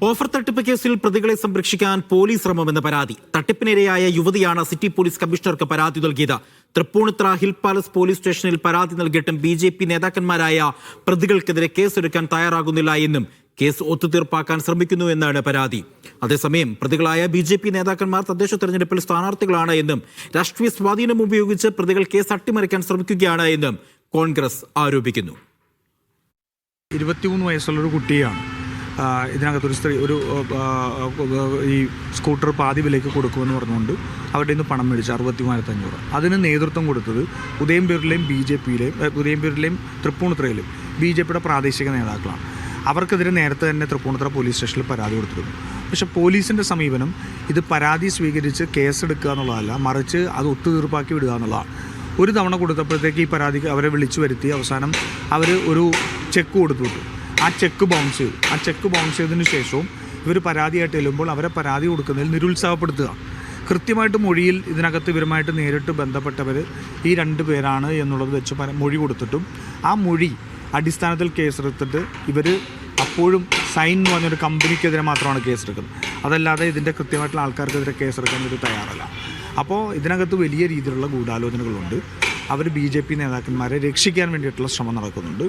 Offer തട്ടിപ്പ് കേസിൽ പ്രതികളെ സംരക്ഷിക്കാൻ പോലീസ് ശ്രമമെന്ന പരാതി. തട്ടിപ്പിനിരയായ യുവതിയാണ് സിറ്റി പോലീസ് കമ്മീഷണർക്ക് പരാതി നൽകിയത്. തൃപ്പൂണിത്തുറ ഹിൽ പാലസ് പോലീസ് സ്റ്റേഷനിൽ പരാതി നൽകിയിട്ടും BJP നേതാക്കന്മാരായ പ്രതികൾക്കെതിരെ കേസെടുക്കാൻ തയ്യാറാകുന്നില്ല എന്നും കേസ് ഒത്തുതീർപ്പാക്കാൻ ശ്രമിക്കുന്നു എന്നാണ് പരാതി. അതേസമയം പ്രതികളായ BJP നേതാക്കന്മാർ തദ്ദേശ തെരഞ്ഞെടുപ്പിൽ സ്ഥാനാർത്ഥികളാണ് എന്നും രാഷ്ട്രീയ സ്വാധീനം ഉപയോഗിച്ച് പ്രതികൾ കേസ് അട്ടിമറിക്കാൻ ശ്രമിക്കുകയാണ് എന്നും കോൺഗ്രസ് ആരോപിക്കുന്നു. 23 വയസ്സുള്ളൊരു കുട്ടിയാണ് ഇതിനകത്തൊരു സ്ത്രീ ഈ സ്കൂട്ടർ പാതി വിലയ്ക്ക് കൊടുക്കുമെന്ന് പറഞ്ഞുകൊണ്ട് അവരുടെ നിന്ന് പണം മേടിച്ച് 63,500. അതിന് നേതൃത്വം കൊടുത്തത് ഉദയംപേരൂരിലെയും ഉദയംപേരൂരിലെയും തൃപ്പൂണിത്തുറയിലും BJPയുടെ പ്രാദേശിക നേതാക്കളാണ്. അവർക്കെതിരെ നേരത്തെ തന്നെ തൃപ്പൂണിത്തുറ പോലീസ് സ്റ്റേഷനിൽ പരാതി കൊടുത്തിരുന്നു. പക്ഷേ പോലീസിൻ്റെ സമീപനം ഇത് പരാതി സ്വീകരിച്ച് കേസെടുക്കുക എന്നുള്ളതല്ല, മറിച്ച് അത് ഒത്തുതീർപ്പാക്കി വിടുക എന്നുള്ളതാണ്. ഒരു തവണ കൊടുത്തപ്പോഴത്തേക്ക് ഈ പരാതിക്ക് അവരെ വിളിച്ചു വരുത്തി അവസാനം അവർ ഒരു ചെക്ക് കൊടുത്തു വിട്ടു. ആ ചെക്ക് ബൗൺസ് ചെയ്തതിന് ശേഷവും ഇവർ പരാതിയായിട്ട് ചെല്ലുമ്പോൾ അവരെ പരാതി കൊടുക്കുന്നതിൽ നിരുത്സാഹപ്പെടുത്തുക. കൃത്യമായിട്ട് മൊഴിയിൽ ഇതിനകത്ത് ഇവരുമായിട്ട് നേരിട്ട് ബന്ധപ്പെട്ടവർ ഈ 2 പേരാണ് എന്നുള്ളത് വെച്ച് മൊഴി കൊടുത്തിട്ടും ആ മൊഴി അടിസ്ഥാനത്തിൽ കേസെടുത്തിട്ട് ഇവർ അപ്പോഴും സൈൻ എന്ന് പറഞ്ഞൊരു കമ്പനിക്കെതിരെ മാത്രമാണ് കേസെടുക്കുന്നത്. അതല്ലാതെ ഇതിൻ്റെ കൃത്യമായിട്ടുള്ള ആൾക്കാർക്കെതിരെ കേസെടുക്കാൻ ഇവർ തയ്യാറല്ല. അപ്പോൾ ഇതിനകത്ത് വലിയ രീതിയിലുള്ള ഗൂഢാലോചനകളുണ്ട്. അവർ BJP നേതാക്കന്മാരെ രക്ഷിക്കാൻ വേണ്ടിയിട്ടുള്ള ശ്രമം നടക്കുന്നുണ്ട്.